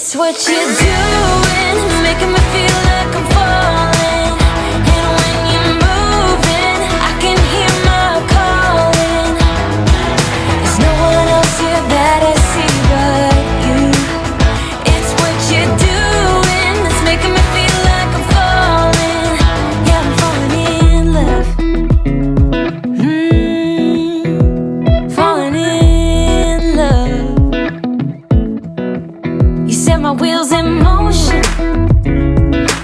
It's what you're doing, making me feel like I'm falling. And when you're moving, I can hear my calling. There's no one else here that I see but you. It's what you're doing that's making me feel like I'm falling. Yeah, I'm falling in love. Falling in love. You set my wheels in motion.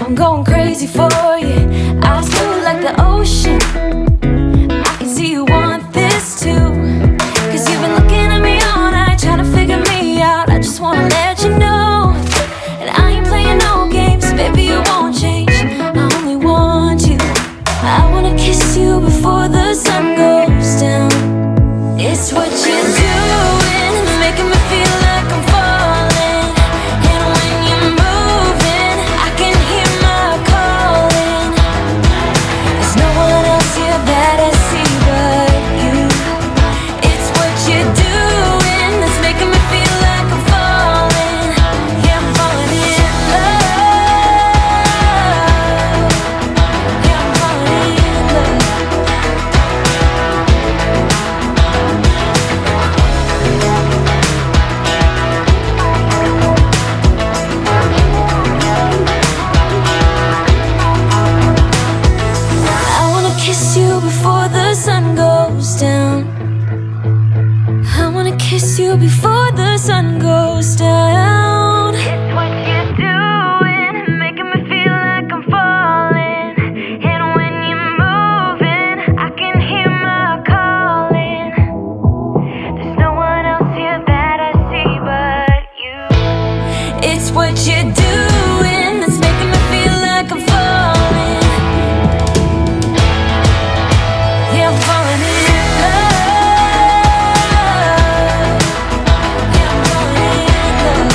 I'm going crazy for you. Eyes blue like the ocean. I can see you want this too. Cause you've been looking at me all night, trying to figure me out. I just wanna let you know. And I ain't playing no games, baby, you won't change. I only want you. I wanna kiss you before the sun goes down. It's what you're doing, it's making me feel like I'm falling. And when you're moving, I can hear my calling. There's no one else here that I see but you. It's what you're doing that's making me feel like I'm falling. Yeah, I'm falling in love. Yeah, I'm falling in love. I wanna kiss you before the sun goes down. I wanna kiss you before the sun goes down. It's what you're doing, making me feel like I'm falling. And when you're moving, I can hear my calling. There's no one else here that I see but you. It's what you're doing that's making me feel like I'm falling. Yeah, I'm falling in love. Yeah, I'm falling in love.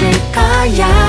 cksho.